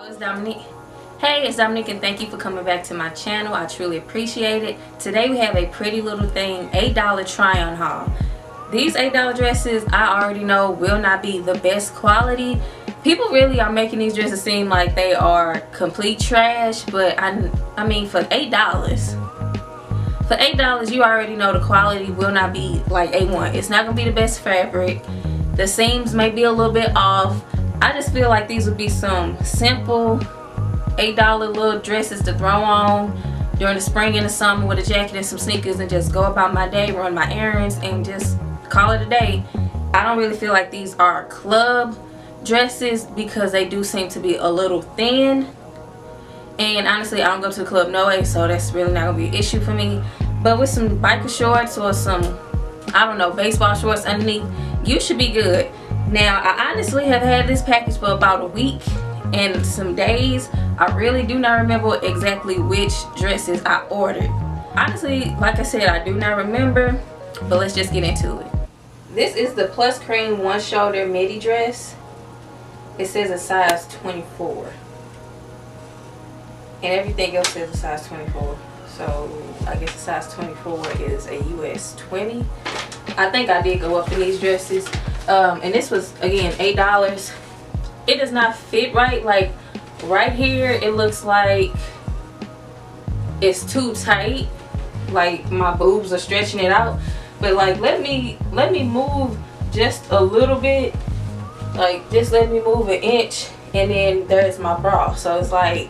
It's Dominique. Hey, it's Dominique and thank you for coming back to my channel. I truly appreciate it. Today we have a pretty little thing, $8 try-on haul. These $8 dresses I already know will not be the best quality. People really are making these dresses seem like they are complete trash, but I mean for $8. For $8 you already know the quality will not be like A1. It's not going to be the best fabric. The seams may be a little bit off. I just feel like these would be some simple $8 little dresses to throw on during the spring and the summer with a jacket and some sneakers and just go about my day, run my errands, and just call it a day. I don't really feel like these are club dresses because they do seem to be a little thin. And honestly, I don't go to the club no way, so that's really not going to be an issue for me. But with some biker shorts or some, I don't know, baseball shorts underneath, you should be good. Now, I honestly have had this package for about a week and some days. I really do not remember exactly which dresses I ordered. Honestly, like I said, I do not remember, but let's just get into it. This is the Plus Cream one shoulder midi dress. It says a size 24. And everything else says a size 24. So I guess a size 24 is a US 20. I think I did go up in these dresses. And this was, again, $8. It does not fit right. Like right here it looks like it's too tight, like my boobs are stretching it out. But like let me move just a little bit, like just let me move an inch, and then there's my bra. So it's like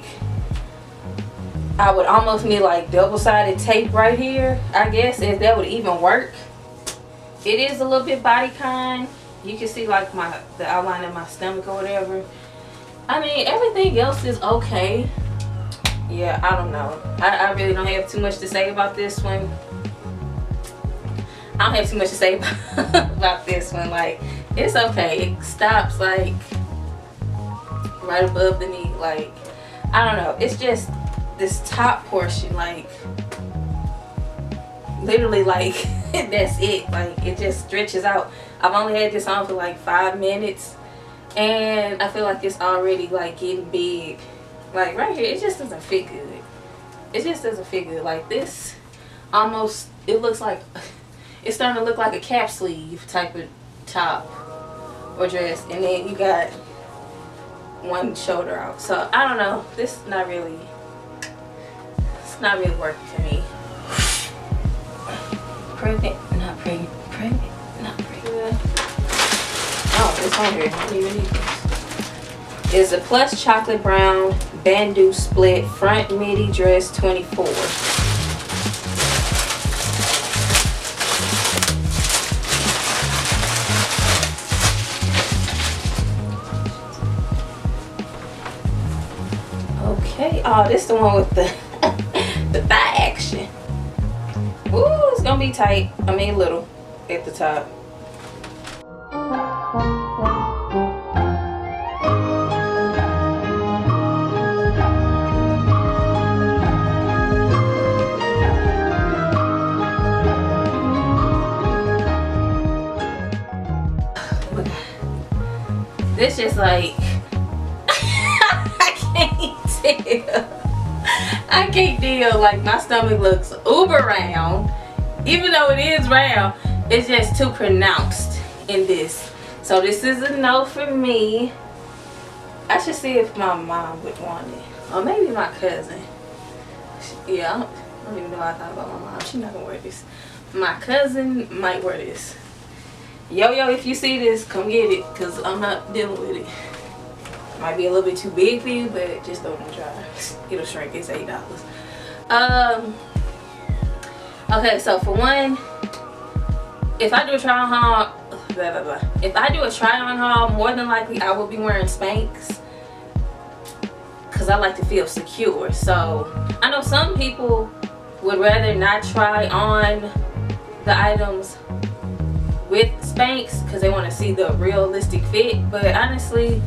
I would almost need like double-sided tape right here, I guess, if that would even work. It is a little bit bodycon. You can see like the outline of my stomach or whatever. I mean, everything else is okay. Yeah, I don't know. I really don't have too much to say about this one. I don't have too much to say about this one. Like, it's okay. It stops like right above the knee. Like, I don't know. It's just this top portion, like literally like that's it. Like, it just stretches out. I've only had this on for like 5 minutes and I feel like it's already like getting big. Like right here, it just doesn't fit good. It just doesn't fit good. Like this almost, it looks like it's starting to look like a cap sleeve type of top or dress, and then you got one shoulder out. So I don't know, this is not really, it's not really working for me. Pregnant, not pregnant, pregnant, not pregnant. Oh, it's on here. I don't even need this. It's a Plus chocolate brown bandeau split front midi dress 24. Okay. Oh, this is the one with the the thigh action. Ooh, it's gonna be tight. I mean, little at the top. This just like I can't tell. I can't deal. Like, my stomach looks uber round. Even though it is round, it's just too pronounced in this. So this is a no for me. I should see if my mom would want it, or maybe my cousin. Yeah, I don't even know why I thought about my mom. She's not gonna wear this. My cousin might wear this. Yo, if you see this, come get it, because I'm not dealing with it. Might be a little bit too big for you, but just throw it in the dryer. It'll shrink. It's $8. Okay, so for one, if I do a try on haul, if I do a try on haul, more than likely I will be wearing Spanx because I like to feel secure. So I know some people would rather not try on the items with Spanx because they want to see the realistic fit, but honestly,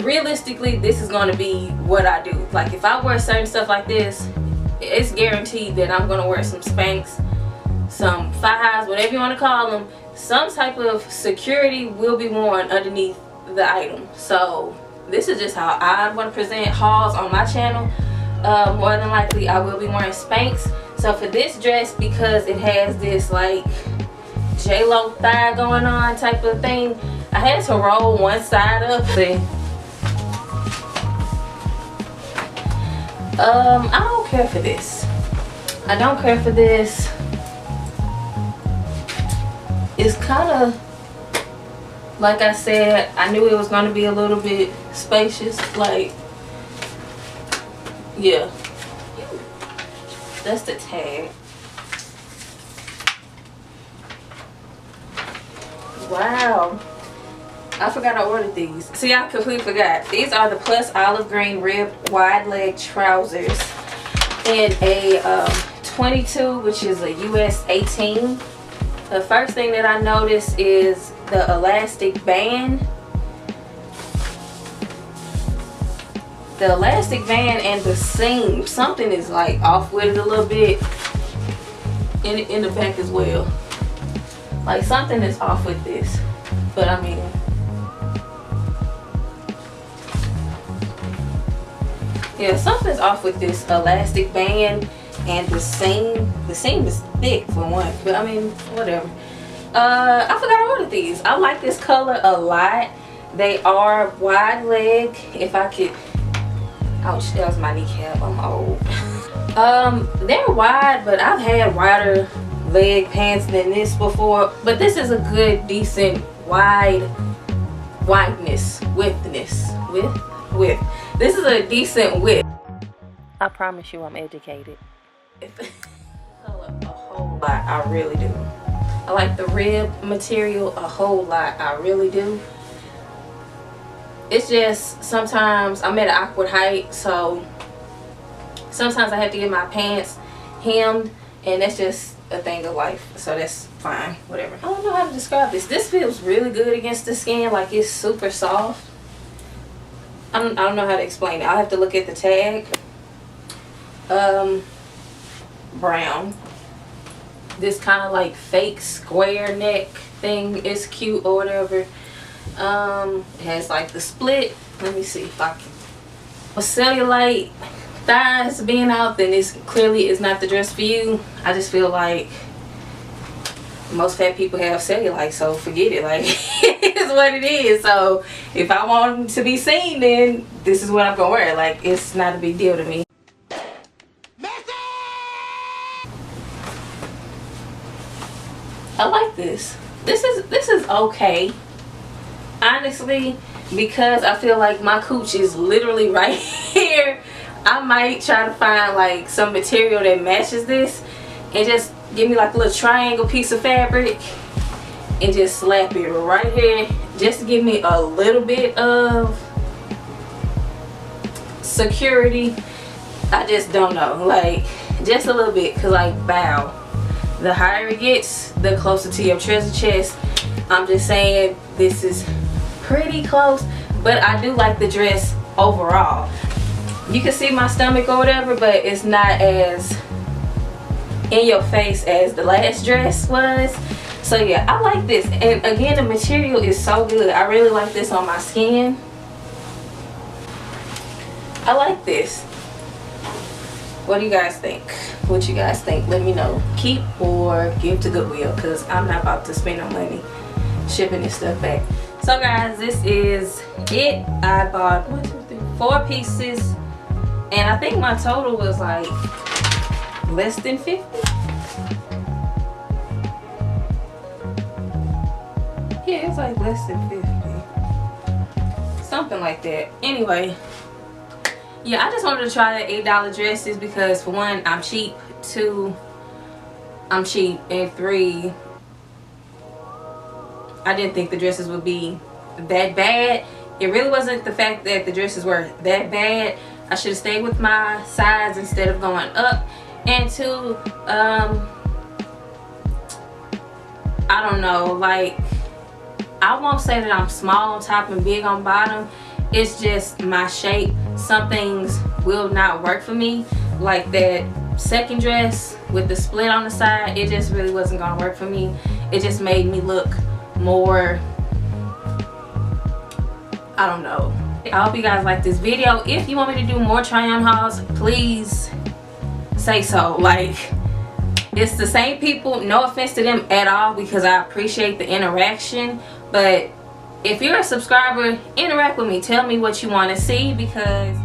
realistically, this is going to be what I do. Like, if I wear certain stuff like this, it's guaranteed that I'm going to wear some Spanx, some thigh highs, whatever you want to call them. Some type of security will be worn underneath the item. So this is just how I'm going to present hauls on my channel. More than likely I will be wearing Spanx. So for this dress, because it has this like J-Lo thigh going on type of thing, I had to roll one side up. I don't care for this. I don't care for this. It's kind of, like I said, I knew it was going to be a little bit spacious. Like, yeah. That's the tag. Wow. I forgot I ordered these. See, I completely forgot. These are the plus olive green ribbed wide leg trousers in a 22, which is a US 18. The first thing that I noticed is the elastic band. The elastic band and the seam, something is like off with it a little bit in the back as well. Like something is off with this, but I mean, yeah, something's off with this elastic band and the seam. The seam is thick for one, but I mean, whatever. I forgot I ordered these. I like this color a lot. They are wide leg. If I could, ouch, that was my kneecap. I'm old. They're wide, but I've had wider leg pants than this before. But this is a good, decent, widthness. This is a decent width. I promise you I'm educated. A whole lot, I really do. I like the rib material a whole lot, I really do. It's just sometimes I'm at an awkward height, so sometimes I have to get my pants hemmed, and that's just a thing of life, so that's fine, whatever. I don't know how to describe this. This feels really good against the skin, like it's super soft. I don't know how to explain it. I'll have to look at the tag. Brown. This kind of like fake square neck thing is cute or whatever. It has like the split. Let me see if I can. With cellulite thighs being out, then this clearly is not the dress for you. I just feel like most fat people have cellulite, so forget it. Like, it's what it is. So if I want them to be seen, then this is what I'm gonna wear. Like, it's not a big deal to me. I like this. This is okay, honestly, because I feel like my cooch is literally right here. I might try to find like some material that matches this and just give me like a little triangle piece of fabric and just slap it right here just to give me a little bit of security. I just don't know, like just a little bit, because like bow, the higher it gets, the closer to your treasure chest. I'm just saying this is pretty close, but I do like the dress overall. You can see my stomach or whatever, but it's not as in your face as the last dress was. So yeah, I like this, and again, the material is so good. I really like this on my skin. I like this. What do you guys think? What you guys think? Let me know. Keep or give to Goodwill, because I'm not about to spend no money shipping this stuff back. So guys, this is it. I bought 1, 2, 3, 4 pieces, and I think my total was like less than 50. Yeah, it's like less than 50, something like that. Anyway, yeah, I just wanted to try the $8 dresses because, for one, I'm cheap. 2, I'm cheap. And 3, I didn't think the dresses would be that bad. It really wasn't the fact that the dresses were that bad. I should have stayed with my size instead of going up. And 2, I don't know, like, I won't say that I'm small on top and big on bottom. It's just my shape. Some things will not work for me, like that second dress with the split on the side. It just really wasn't gonna work for me. It just made me look more, I don't know, I hope you guys like this video. If you want me to do more try on hauls, please say so. Like, it's the same people, no offense to them at all, because I appreciate the interaction. But if you're a subscriber, interact with me, tell me what you want to see, because